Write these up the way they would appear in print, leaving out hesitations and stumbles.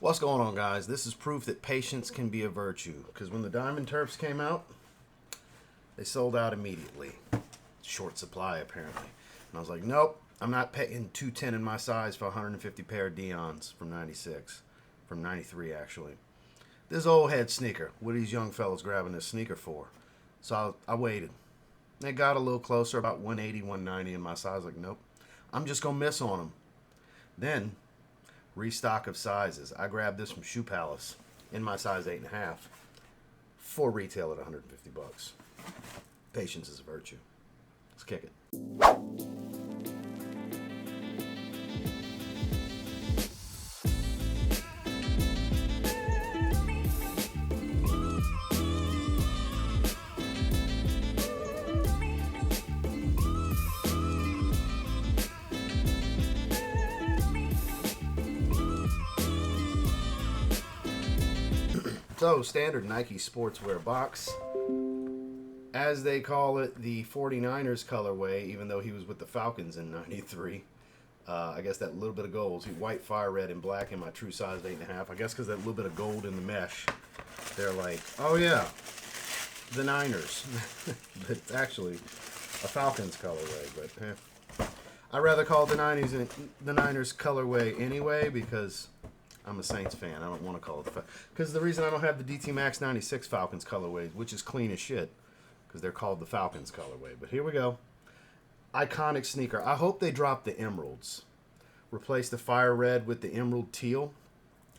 What's going on, guys? This is proof that patience can be a virtue. Because when the Diamond Turfs came out, they sold out immediately. Short supply, apparently. And I was like, nope, I'm not paying $210 in my size for 150 pair of Dion's from 96. From 93, actually. This old head sneaker. What are these young fellas grabbing this sneaker for? So I waited. They got a little closer, about 180, 190 in my size. Like, nope, I'm just going to miss on them. Then restock of sizes. I grabbed this from Shoe Palace in my size 8.5 for retail at 150 bucks. Patience is a virtue. Let's kick it. So, standard Nike sportswear box. As they call it, the 49ers colorway, even though he was with the Falcons in 93. I guess that little bit of gold. See, white, fire red, and black in my true size 8.5. I guess because that little bit of gold in the mesh, they're like, oh yeah, the Niners. But it's actually a Falcons colorway. But I'd rather call it the Niners colorway anyway, because I'm a Saints fan. I don't want to call it because the reason I don't have the DT Max 96 Falcons colorways, which is clean as shit, because they're called the Falcons colorway. But here we go. Iconic sneaker. I hope they drop the emeralds. Replace the fire red with the emerald teal.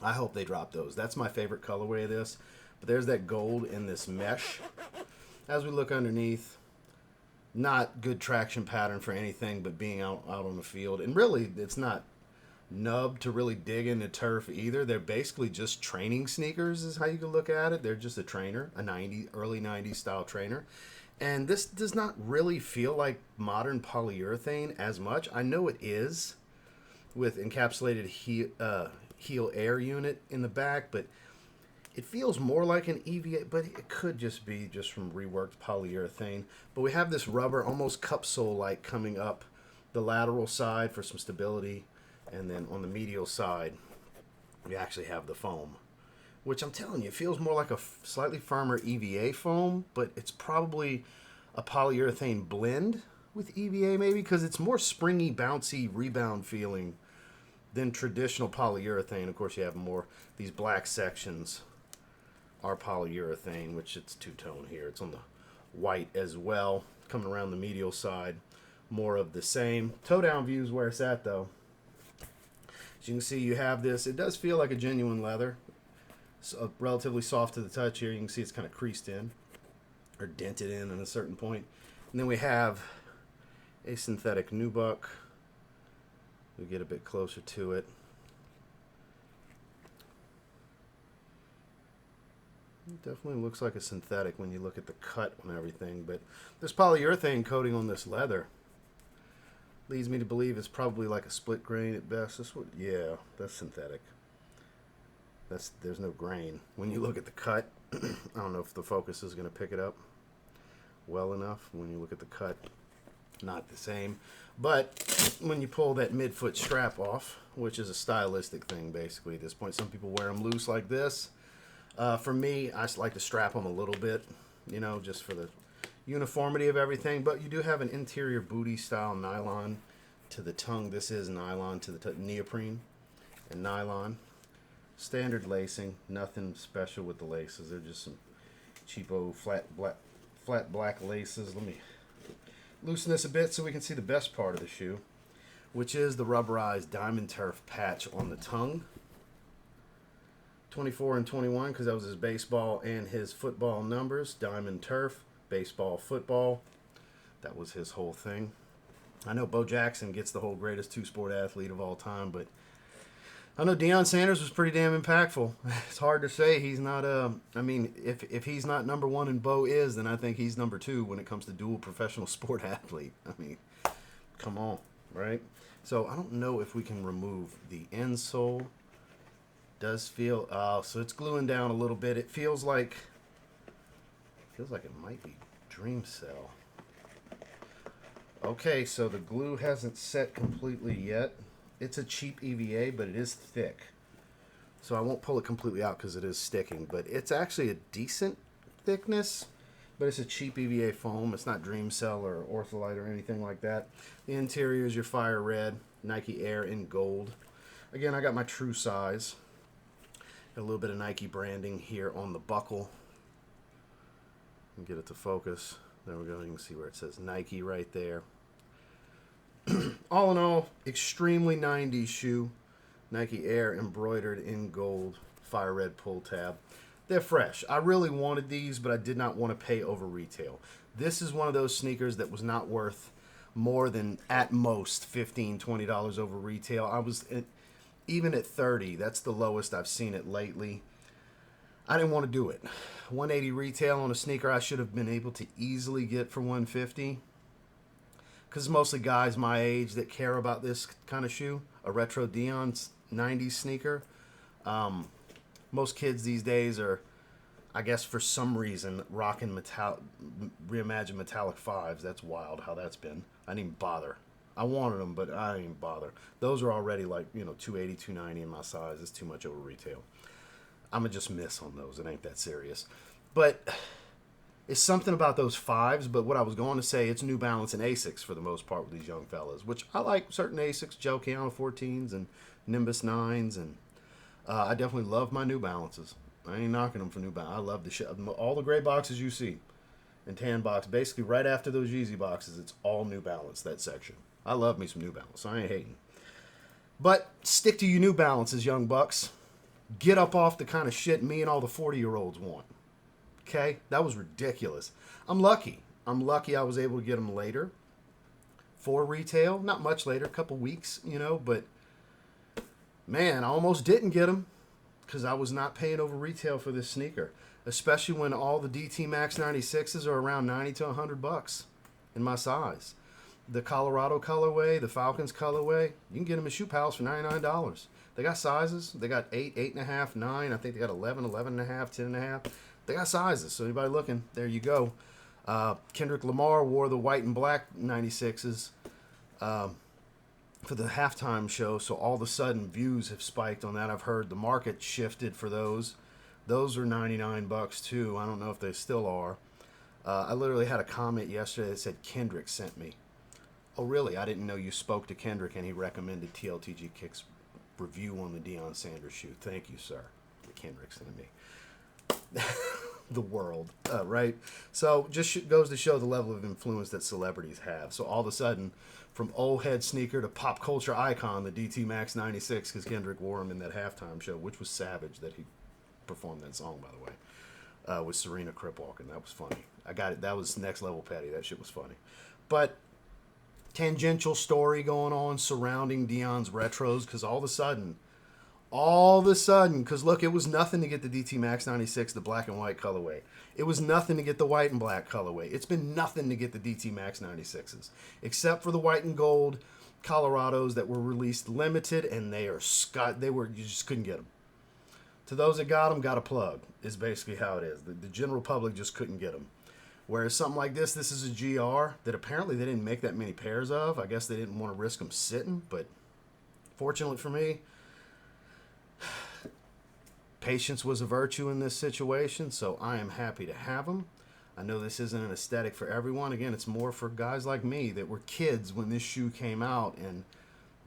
I hope they drop those. That's my favorite colorway of this. But there's that gold in this mesh. As we look underneath, not good traction pattern for anything but being out on the field. And really, it's not nub to really dig into turf either. They're basically just training sneakers is how you can look at it. They're just a trainer, a early 90s style trainer. And this does not really feel like modern polyurethane as much. I know it is with encapsulated heel air unit in the back, but it feels more like an EVA, but it could just be just from reworked polyurethane. But we have this rubber, almost cup sole like, coming up the lateral side for some stability. And then on the medial side, we actually have the foam, which I'm telling you, it feels more like a slightly firmer EVA foam, but it's probably a polyurethane blend with EVA maybe, because it's more springy, bouncy, rebound feeling than traditional polyurethane. Of course, you have more, these black sections are polyurethane, which it's two-tone here. It's on the white as well, coming around the medial side, more of the same. Toe-down view is where it's at, though. As you can see, you have this. It does feel like a genuine leather. It's relatively soft to the touch here. You can see it's kind of creased in or dented in at a certain point. And then we have a synthetic nubuck. We'll get a bit closer to it. It definitely looks like a synthetic when you look at the cut and everything. But this polyurethane coating on this leather leads me to believe it's probably like a split grain at best. Yeah, that's synthetic. There's no grain. When you look at the cut, I don't know if the focus is going to pick it up well enough. When you look at the cut, not the same. But when you pull that midfoot strap off, which is a stylistic thing basically at this point, some people wear them loose like this. For me, I just like to strap them a little bit, you know, just for the uniformity of everything. But you do have an interior booty style nylon to the tongue. This is nylon to the neoprene and nylon. Standard lacing, nothing special with the laces. They're just some cheapo flat black laces. Let me loosen this a bit so we can see the best part of the shoe, which is the rubberized Diamond Turf patch on the tongue. 24 and 21, because that was his baseball and his football numbers. Diamond Turf, baseball, football. That was his whole thing. I know Bo Jackson gets the whole greatest two-sport athlete of all time, but I know Deion Sanders was pretty damn impactful. It's hard to say he's not I mean, if he's not number one and Bo is, then I think he's number two when it comes to dual professional sport athlete. I mean, come on, right? So I don't know if we can remove the insole. Does feel so it's gluing down a little bit. It feels like it might be Dream Cell. Okay, so the glue hasn't set completely yet. It's a cheap EVA, but it is thick. So I won't pull it completely out because it is sticking, but it's actually a decent thickness, but it's a cheap EVA foam. It's not Dream Cell or Ortholite or anything like that. The interior is your fire red, Nike Air in gold. Again, I got my true size. Got a little bit of Nike branding here on the buckle. Get it to focus. There we go. You can see where it says Nike right there. All in all, extremely 90s shoe. Nike Air embroidered in gold, fire red pull tab. They're fresh. I really wanted these, but I did not want to pay over retail. This is one of those sneakers that was not worth more than at most $15, $20 over retail. I was even at 30. That's the lowest I've seen it lately. I didn't want to do it. 180 retail on a sneaker I should have been able to easily get for 150. Because mostly guys my age that care about this kind of shoe, a retro Dion's 90s sneaker. Most kids these days are, I guess for some reason, rocking reimagined metallic 5s. That's wild how that's been. I didn't even bother. I wanted them, but I didn't even bother. Those are already like, 280, 290 in my size. It's too much over retail. I'm going to just miss on those. It ain't that serious. But it's something about those 5s. But what I was going to say, it's New Balance and Asics for the most part with these young fellas, which I like certain Asics, Gel Keanu 14s and Nimbus 9s. And I definitely love my New Balances. I ain't knocking them for New Balance. I love the shit. All the gray boxes you see and tan box, basically right after those Yeezy boxes, it's all New Balance, that section. I love me some New Balance. I ain't hating. But stick to your New Balances, young bucks. Get up off the kind of shit me and all the 40-year-olds want. Okay? That was ridiculous. I'm lucky. I was able to get them later for retail. Not much later, a couple weeks, but man, I almost didn't get them because I was not paying over retail for this sneaker, especially when all the DT Max 96s are around 90 to $100 in my size. The Colorado colorway, the Falcons colorway, you can get them at Shoe Palace for $99. They got sizes. They got 8, 8.5, 9. I think they got 11, 11.5, 10.5. They got sizes. So anybody looking, there you go. Kendrick Lamar wore the white and black 96s for the halftime show. So all of a sudden, views have spiked on that. I've heard the market shifted for those. Those are $99 too. I don't know if they still are. I literally had a comment yesterday that said Kendrick sent me. Oh, really? I didn't know you spoke to Kendrick and he recommended TLTG Kicks review on the Deion Sanders shoe. Thank you, sir. Kendrick sent me. The world, right? So just goes to show the level of influence that celebrities have. So all of a sudden, from old head sneaker to pop culture icon, the DT Max 96, because Kendrick wore him in that halftime show, which was savage that he performed that song, by the way, with Serena Cripwalk, and that was funny. I got it. That was next level petty. That shit was funny. But tangential story going on surrounding Deion's retros, because all of a sudden, because look, it was nothing to get the DT Max 96, the black and white colorway. It was nothing to get the white and black colorway. It's been nothing to get the DT Max 96s, except for the white and gold Colorados that were released limited, and you just couldn't get them. To those that got them, got a plug, is basically how it is. The general public just couldn't get them. Whereas something like this is a GR that apparently they didn't make that many pairs of. I guess they didn't want to risk them sitting, but fortunately for me, patience was a virtue in this situation, so I am happy to have them. I know this isn't an aesthetic for everyone. Again, it's more for guys like me that were kids when this shoe came out, and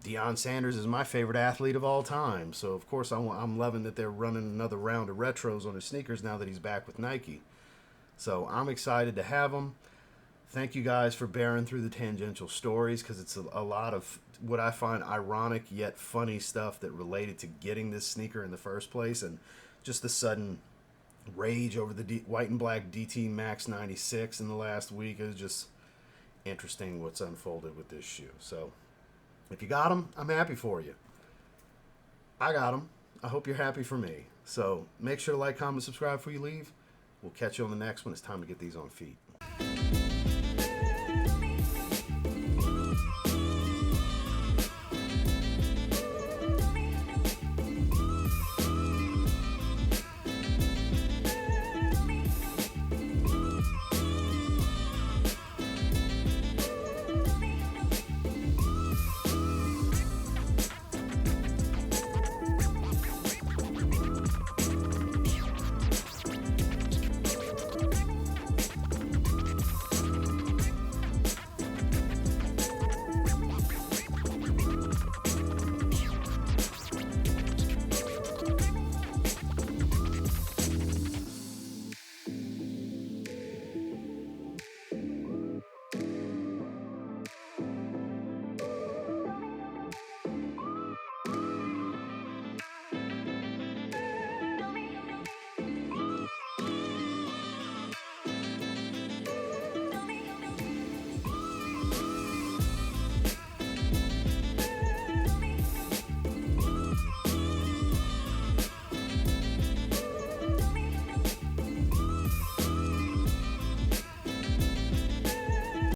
Deion Sanders is my favorite athlete of all time. So, of course, I'm loving that they're running another round of retros on his sneakers now that he's back with Nike. So I'm excited to have them. Thank you guys for bearing through the tangential stories, because it's a lot of what I find ironic yet funny stuff that related to getting this sneaker in the first place, and just the sudden rage over the white and black DT Max 96 in the last week. Is just interesting what's unfolded with this shoe. So if you got them, I'm happy for you. I got them. I hope you're happy for me. So make sure to like, comment, subscribe before you leave. We'll catch you on the next one. It's time to get these on feet.